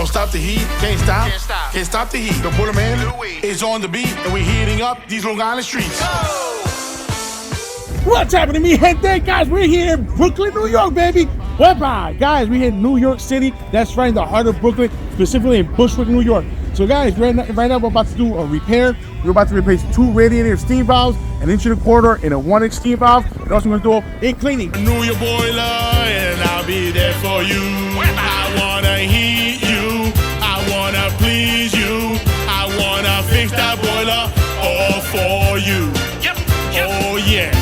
Don't stop the heat, can't stop the heat. The Boiler Man is on the beat, and we're heating up these Long Island streets. What's happening to me, gente? Guys, we're here in Brooklyn, New York, baby. Bye-bye. Guys, we're here in New York City. That's right in the heart of Brooklyn, specifically in Bushwick, New York. So guys, right now we're about to do a repair. We're about to replace 2 radiator steam valves, an 1.25 inch and a 1-inch steam valve. And also we're going to do a cleaning. Renew your boiler and I'll be there for you. I wanna heat you, I wanna please you, I wanna fix that boiler all for you. Oh yeah.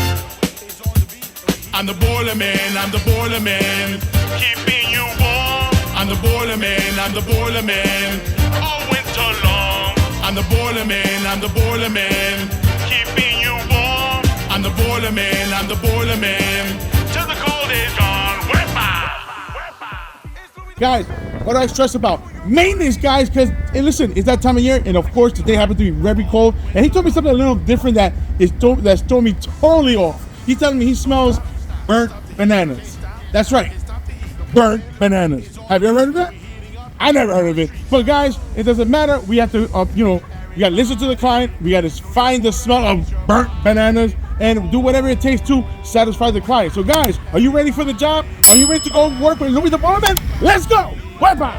I'm the boiler man, I'm the boiler man, keeping you warm. I'm the boiler man, I'm the boiler man, all winter long. I'm the boiler man, I'm the boiler man, keeping you warm. I'm the boiler man, I'm the boiler man, till the cold is gone. Guys, what do I stress about? Maintenance, guys, because, hey, listen, it's that time of year, and of course, today happened to be very cold, and he told me something a little different that's thrown me totally off. He's telling me he smells burnt bananas. That's right, burnt bananas. Have you ever heard of that? I never heard of it. But guys, it doesn't matter. We have to, we got to listen to the client. We got to find the smell of burnt bananas and do whatever it takes to satisfy the client. So guys, are you ready for the job? Are you ready to go work with Louis the Boiler Man? Let's go. Bye-bye.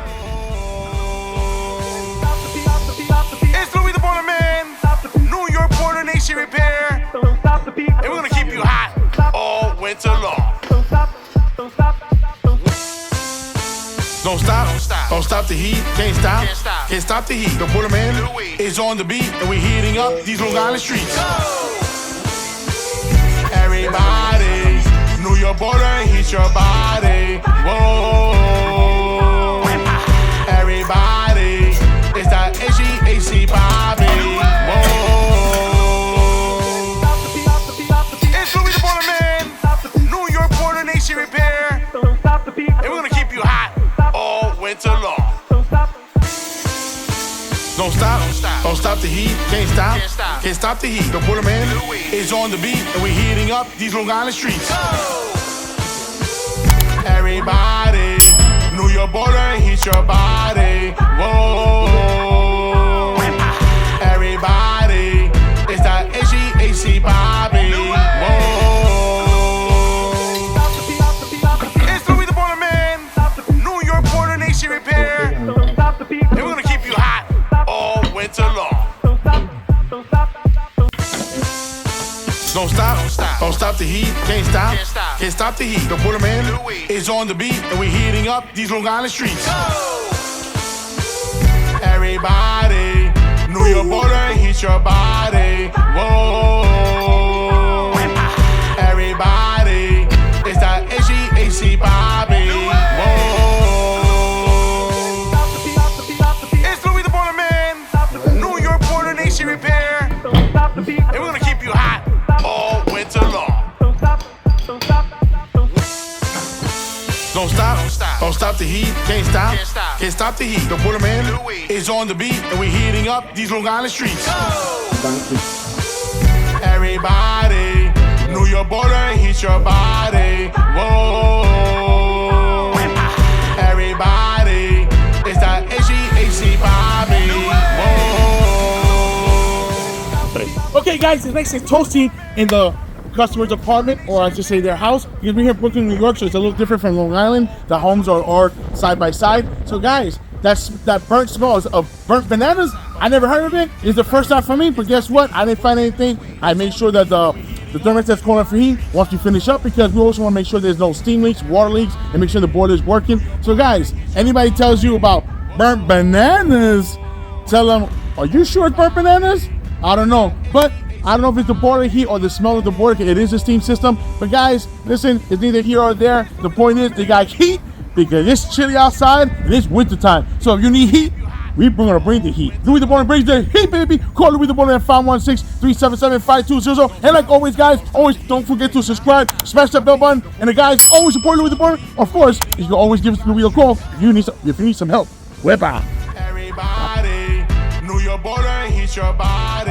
It's Louis the Boiler Man, New York Border Nation Repair, and we're gonna keep you hot all winter long. Don't stop the heat, can't stop the heat. The Boiler Man is on the beat, and we're heating up these Long Island streets. Everybody, New York border, heat your body. Whoa. Everybody, it's that HVAC Bobby. Whoa. It's Louis the Boiler Man, New York Border Nation Repair, and we're gonna keep you hot all winter long. Don't stop the heat, can't stop the heat. The Boiler Man is on the beat, and we're heating up these Long Island streets. Everybody, New York border, heat your body. Whoa. Everybody, it's that HVAC Bobby. Whoa. It's Louis the Boiler Man, New York Border Nation Repair, and we're gonna keep you hot all winter long. Don't stop the heat, can't stop the heat. The Boiler Man is on the beat, and we're heating up these Long Island streets. Everybody, New York border, heat your body. Whoa. Everybody, it's that HVAC Bobby. Whoa. It's Louis the Boiler Man, New York Border Nation Repair, and we're gonna keep you hot all winter long. Don't stop the heat, can't stop the heat. The Boiler Man is on the beat, and we're heating up these Long Island streets. Everybody, New York border, heat your body. Whoa. Everybody, it's that HVAC Bobby. Whoa. Okay, guys, it's nice and toasty in the customer's apartment, or I should say their house, because we're here in Brooklyn, New York, so it's a little different from Long Island. The homes are side by side. So guys, that burnt smell of burnt bananas, I never heard of it. It's the first time for me, but guess what? I didn't find anything. I made sure that the thermostat's calling for heat once we finish up, because we also want to make sure there's no steam leaks, water leaks, and make sure the boiler is working. So guys, anybody tells you about burnt bananas, tell them, are you sure it's burnt bananas? I don't know, but I don't know if it's the boiler heat or the smell of the boiler. It is a steam system. But guys, listen, it's neither here or there. The point is, they got heat because it's chilly outside and it's winter time. So if you need heat, we're going to bring the heat. Louis the Boiler brings the heat, baby. Call Louis the Boiler at 516-377-5200. And like always, guys, always don't forget to subscribe, smash that bell button. And the guys, always support Louis the Boiler. Of course, you can always give Louis a call if you need some help. Wepa. Everybody, New York border, heat your body.